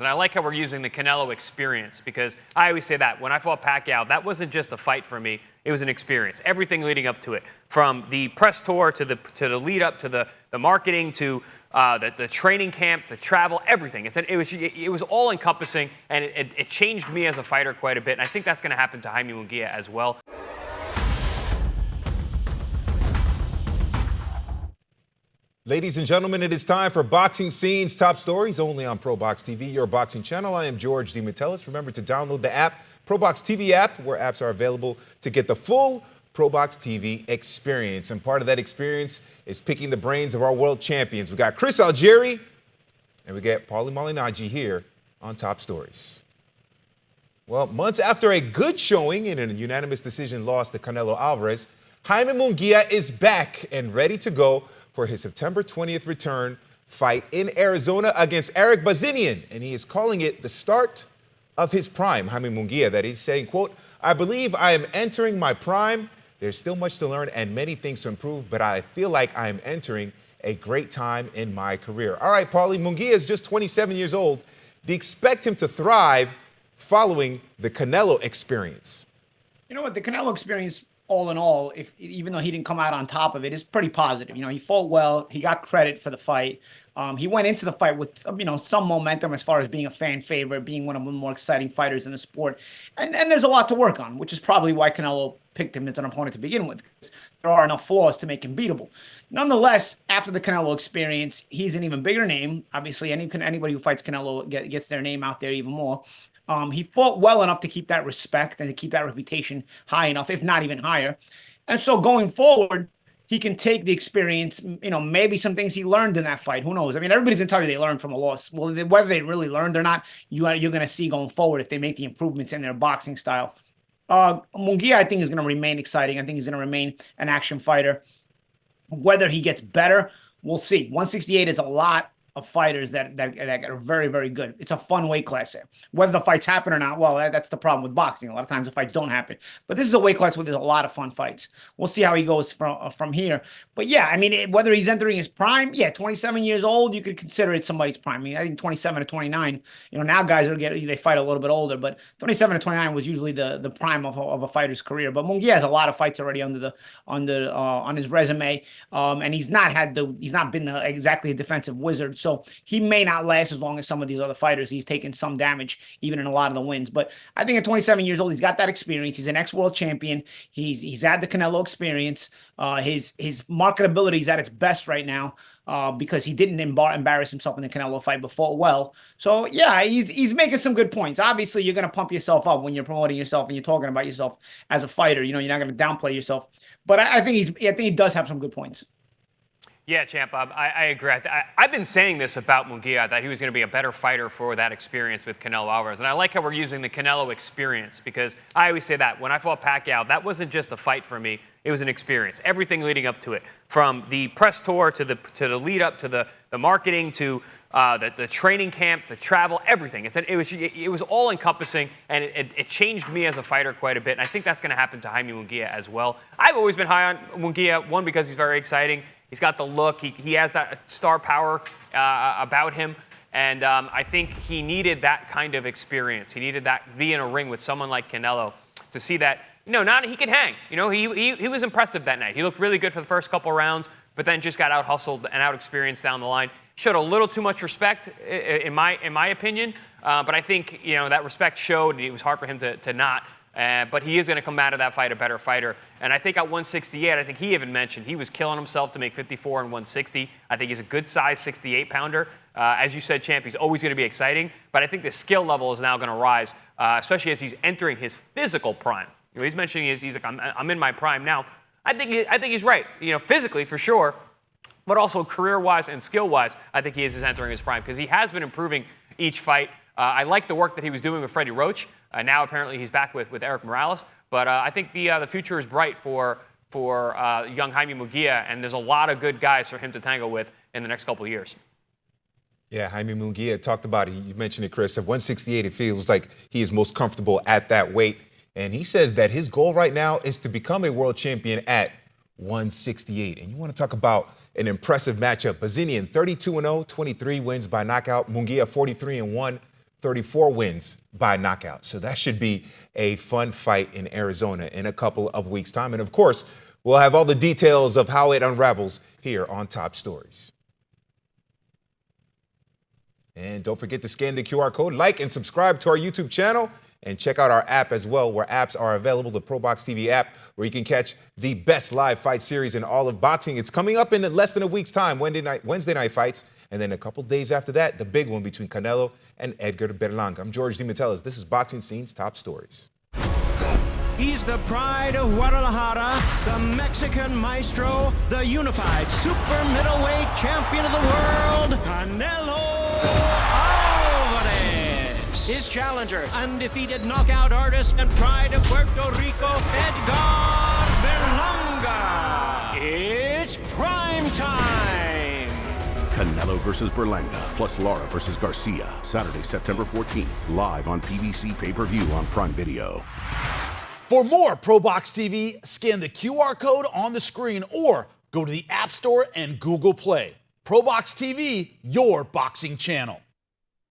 And I like how we're using the Canelo experience, because I always say that when I fought Pacquiao, that wasn't just a fight for me. It was an experience. Everything leading up to it, from the press tour to the lead up to the marketing to the training camp, the travel, everything. It was all encompassing, and it changed me as a fighter quite a bit. And I think that's going to happen to Jaime Munguia as well. Ladies and gentlemen, it is time for Boxing Scenes Top Stories, only on ProBox TV, your boxing channel. I am George DeMatteis. Remember to download the app, ProBox TV app, where apps are available to get the full ProBox TV experience. And part of that experience is picking the brains of our world champions. We got Chris Algieri, and we got Paulie Malignaggi here on Top Stories. Well, months after a good showing in a unanimous decision loss to Canelo Alvarez, Jaime Munguia is back and ready to go for his September 20th return fight in Arizona against Eric Bazinian, and he is calling it the start of his prime. Jaime Munguia, that he's saying, quote, "I believe I am entering my prime. There's still much to learn and many things to improve, but I feel like I am entering a great time in my career." All right, Paulie, Munguia is just 27 years old. Do you expect him to thrive following the Canelo experience? You know what, the Canelo experience, all in all, even though he didn't come out on top of it, is pretty positive. You know, he fought well. He got credit for the fight. He went into the fight with, some momentum as far as being a fan favorite, being one of the more exciting fighters in the sport. And there's a lot to work on, which is probably why Canelo picked him as an opponent to begin with, because there are enough flaws to make him beatable. Nonetheless, after the Canelo experience, he's an even bigger name. Obviously, anybody who fights Canelo gets their name out there even more. He fought well enough to keep that respect and to keep that reputation high enough, if not even higher. And so going forward, he can take the experience, maybe some things he learned in that fight. Who knows? I mean, everybody's going to tell you they learned from a loss. Well, whether they really learned or not, you're going to see going forward if they make the improvements in their boxing style. Munguia, I think, is going to remain exciting. I think he's going to remain an action fighter. Whether he gets better, we'll see. 168 is a lot of fighters that are very, very good. It's a fun weight class there. Whether the fights happen or not, well, that's the problem with boxing. A lot of times the fights don't happen. But this is a weight class where there's a lot of fun fights. We'll see how he goes from here. But yeah, I mean, whether he's entering his prime, 27 years old, you could consider it somebody's prime. I mean, I think 27 to 29, now guys they fight a little bit older, but 27 to 29 was usually the prime of a fighter's career. But Munguia has a lot of fights already on his resume, and he's not been exactly a defensive wizard. So he may not last as long as some of these other fighters. He's taken some damage even in a lot of the wins. But I think at 27 years old, he's got that experience. He's an ex-world champion. He's had the Canelo experience. His marketability is at its best right now because he didn't embarrass himself in the Canelo fight before. Well, so yeah, he's making some good points. Obviously, you're going to pump yourself up when you're promoting yourself and you're talking about yourself as a fighter. You're not going to downplay yourself. But I think he does have some good points. Yeah, champ, I agree. I've been saying this about Munguia, that he was going to be a better fighter for that experience with Canelo Alvarez. And I like how we're using the Canelo experience, because I always say that when I fought Pacquiao, that wasn't just a fight for me. It was an experience. Everything leading up to it, from the press tour to the lead up to the marketing to the training camp, the travel, everything. It was all encompassing, and it changed me as a fighter quite a bit. And I think that's going to happen to Jaime Munguia as well. I've always been high on Munguia, one, because he's very exciting. He's got the look. He has that star power about him. And I think he needed that kind of experience. He needed that, be in a ring with someone like Canelo to see that, he can hang. He was impressive that night. He looked really good for the first couple rounds, but then just got out-hustled and out-experienced down the line. Showed a little too much respect, in my opinion. But I think, that respect showed. It was hard for him to not. But he is going to come out of that fight a better fighter. And I think at 168, I think he even mentioned he was killing himself to make 54 and 160. I think he's a good size 68-pounder. As you said, champ, he's always going to be exciting. But I think the skill level is now going to rise, especially as he's entering his physical prime. He's mentioning he's like, I'm in my prime now. I think he's right. Physically for sure, but also career-wise and skill-wise, I think he is entering his prime, because he has been improving each fight. I like the work that he was doing with Freddie Roach. Now apparently he's back with Eric Morales. But I think the future is bright for young Jaime Munguia, and there's a lot of good guys for him to tangle with in the next couple of years. Yeah, Jaime Munguia talked about it. You mentioned it, Chris. At 168, it feels like he is most comfortable at that weight. And he says that his goal right now is to become a world champion at 168. And you want to talk about an impressive matchup. Bazinian, 32-0, 23 wins by knockout. Munguia, 43-1, 34 wins by knockout. So that should be a fun fight in Arizona in a couple of weeks' time. And of course, we'll have all the details of how it unravels here on Top Stories. And don't forget to scan the QR code, like and subscribe to our YouTube channel, and check out our app as well, where apps are available, the ProBox TV app, where you can catch the best live fight series in all of boxing. It's coming up in less than a week's time, Wednesday night fights, and then a couple days after that, the big one between Canelo and Edgar Berlanga. I'm George DiMatteis. This is Boxing Scene's Top Stories. He's the pride of Guadalajara, the Mexican maestro, the unified super middleweight champion of the world, Canelo Alvarez. His challenger, undefeated knockout artist and pride of Puerto Rico, Edgar Berlanga. It's prime time. Canelo versus Berlanga, plus Lara versus Garcia. Saturday, September 14th, live on PBC pay-per-view on Prime Video. For more ProBox TV, scan the QR code on the screen or go to the App Store and Google Play. ProBox TV, your boxing channel.